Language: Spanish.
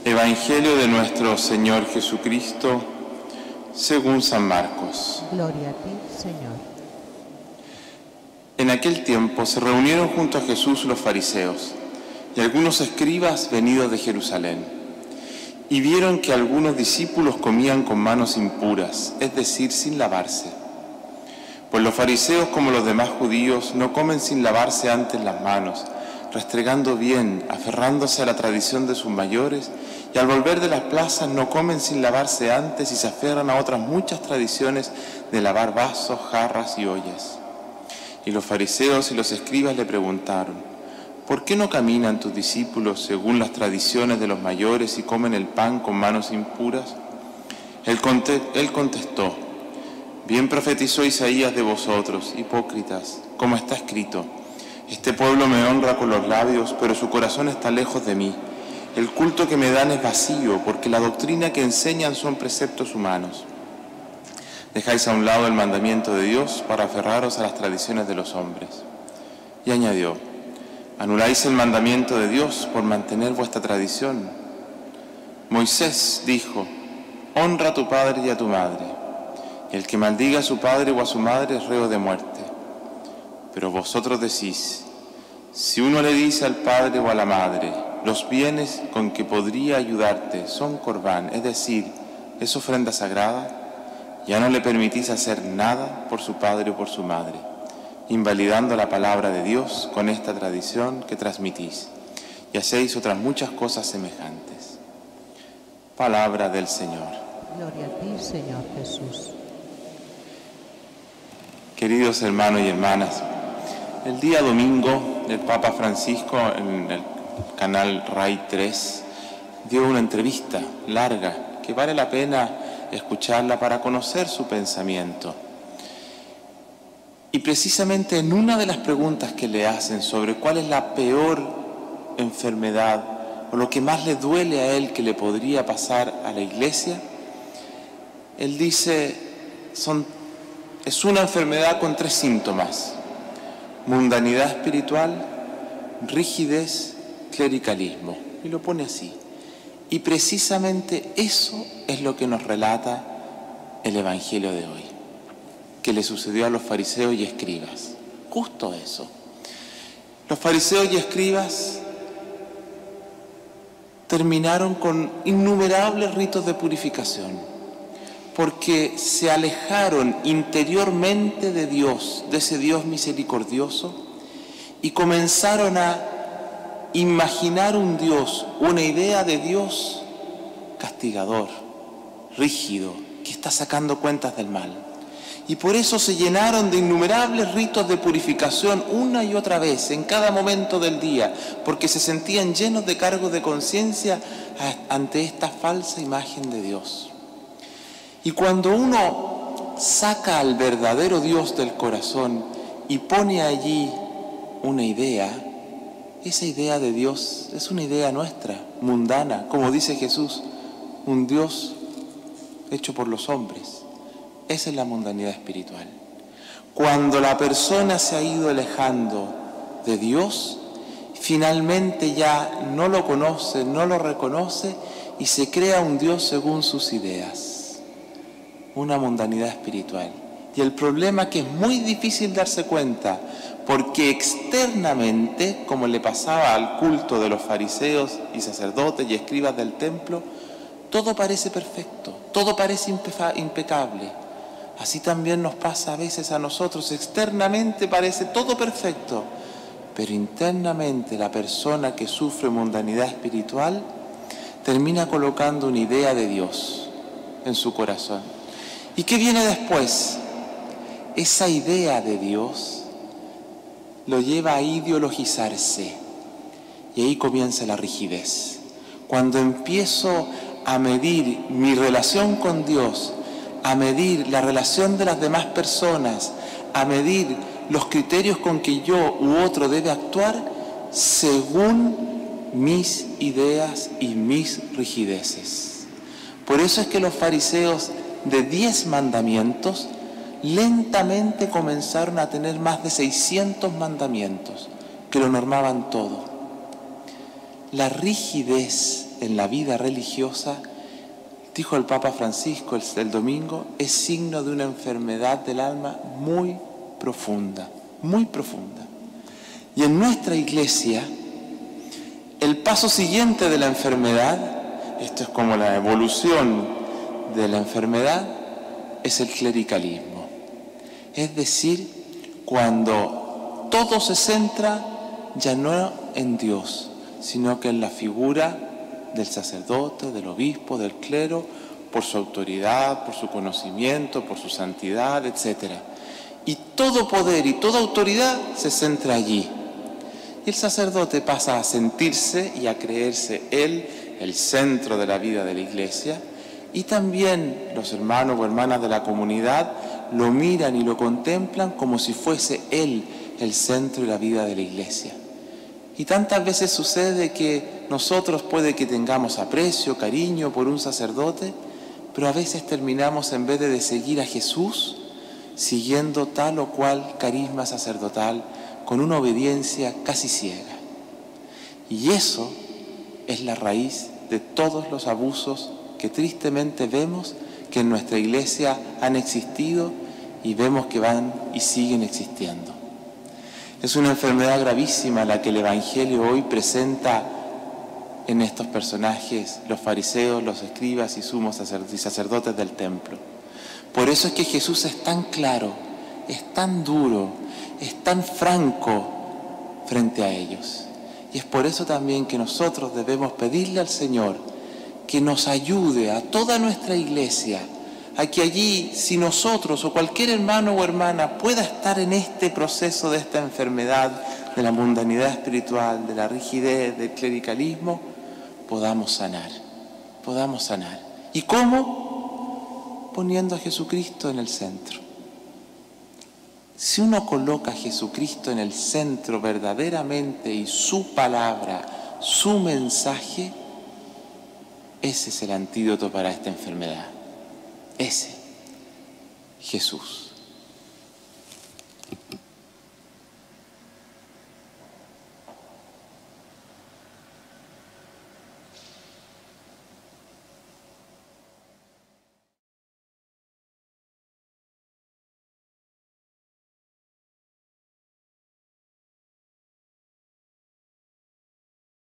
Evangelio de nuestro Señor Jesucristo, según San Marcos. Gloria a ti, Señor. En aquel tiempo se reunieron junto a Jesús los fariseos y algunos escribas venidos de Jerusalén, y vieron que algunos discípulos comían con manos impuras, es decir, sin lavarse. Pues los fariseos, como los demás judíos, no comen sin lavarse antes las manos, restregando bien, aferrándose a la tradición de sus mayores, y al volver de las plazas no comen sin lavarse antes y se aferran a otras muchas tradiciones de lavar vasos, jarras y ollas. Y los fariseos y los escribas le preguntaron: ¿por qué no caminan tus discípulos según las tradiciones de los mayores y comen el pan con manos impuras? Él contestó: bien profetizó Isaías de vosotros, hipócritas, como está escrito: este pueblo me honra con los labios, pero su corazón está lejos de mí. El culto que me dan es vacío, porque la doctrina que enseñan son preceptos humanos. Dejáis a un lado el mandamiento de Dios para aferraros a las tradiciones de los hombres. Y añadió: anuláis el mandamiento de Dios por mantener vuestra tradición. Moisés dijo: honra a tu padre y a tu madre, y el que maldiga a su padre o a su madre es reo de muerte. Pero vosotros decís: si uno le dice al padre o a la madre, los bienes con que podría ayudarte son corbán, es decir, es ofrenda sagrada, ya no le permitís hacer nada por su padre o por su madre, invalidando la palabra de Dios con esta tradición que transmitís, y hacéis otras muchas cosas semejantes. Palabra del Señor. Gloria a ti, Señor Jesús. Queridos hermanos y hermanas, el día domingo el Papa Francisco en el canal RAI 3 dio una entrevista larga que vale la pena escucharla para conocer su pensamiento. Y precisamente en una de las preguntas que le hacen sobre cuál es la peor enfermedad o lo que más le duele a él que le podría pasar a la Iglesia, él dice: es una enfermedad con 3 síntomas: mundanidad espiritual, rigidez, clericalismo. Y lo pone así. Y precisamente eso es lo que nos relata el Evangelio de hoy, que le sucedió a los fariseos y escribas. Justo eso. Los fariseos y escribas terminaron con innumerables ritos de purificación, porque se alejaron interiormente de Dios, de ese Dios misericordioso, y comenzaron a imaginar un Dios, una idea de Dios castigador, rígido, que está sacando cuentas del mal. Y por eso se llenaron de innumerables ritos de purificación una y otra vez, en cada momento del día, porque se sentían llenos de cargo de conciencia ante esta falsa imagen de Dios. Y cuando uno saca al verdadero Dios del corazón y pone allí una idea, esa idea de Dios es una idea nuestra, mundana, como dice Jesús, un Dios hecho por los hombres. Esa es la mundanidad espiritual. Cuando la persona se ha ido alejando de Dios, finalmente ya no lo conoce, no lo reconoce y se crea un Dios según sus ideas. Una mundanidad espiritual. Y el problema es que es muy difícil darse cuenta, porque externamente, como le pasaba al culto de los fariseos y sacerdotes y escribas del templo, todo parece perfecto, todo parece impecable. Así también nos pasa a veces a nosotros. Externamente parece todo perfecto, pero internamente la persona que sufre mundanidad espiritual termina colocando una idea de Dios en su corazón. ¿Y qué viene después? Esa idea de Dios lo lleva a ideologizarse, y ahí comienza la rigidez. Cuando empiezo a medir mi relación con Dios, a medir la relación de las demás personas, a medir los criterios con que yo u otro debe actuar según mis ideas y mis rigideces. Por eso es que los fariseos de 10 mandamientos lentamente comenzaron a tener más de 600 mandamientos que lo normaban todo. La rigidez en la vida religiosa, dijo el Papa Francisco el domingo, es signo de una enfermedad del alma muy profunda, muy profunda. Y en nuestra iglesia, el paso siguiente de la enfermedad, esto es como la evolución de la enfermedad, es el clericalismo. Es decir, cuando todo se centra ya no en Dios, sino que en la figura del sacerdote, del obispo, del clero, por su autoridad, por su conocimiento, por su santidad, etc. Y todo poder y toda autoridad se centra allí. Y el sacerdote pasa a sentirse y a creerse él el centro de la vida de la iglesia, y también los hermanos o hermanas de la comunidad lo miran y lo contemplan como si fuese él el centro de la vida de la iglesia. Y tantas veces sucede que nosotros puede que tengamos aprecio, cariño por un sacerdote, pero a veces terminamos, en vez de seguir a Jesús, siguiendo tal o cual carisma sacerdotal con una obediencia casi ciega. Y eso es la raíz de todos los abusos que tristemente vemos que en nuestra iglesia han existido y vemos que van y siguen existiendo. Es una enfermedad gravísima la que el Evangelio hoy presenta en estos personajes, los fariseos, los escribas y sumos sacerdotes del templo. Por eso es que Jesús es tan claro, es tan duro, es tan franco frente a ellos. Y es por eso también que nosotros debemos pedirle al Señor que nos ayude a toda nuestra iglesia, a que allí, si nosotros o cualquier hermano o hermana pueda estar en este proceso de esta enfermedad, de la mundanidad espiritual, de la rigidez, del clericalismo, podamos sanar, podamos sanar. ¿Y cómo? Poniendo a Jesucristo en el centro. Si uno coloca a Jesucristo en el centro verdaderamente y su palabra, su mensaje, ese es el antídoto para esta enfermedad. Ese, Jesús.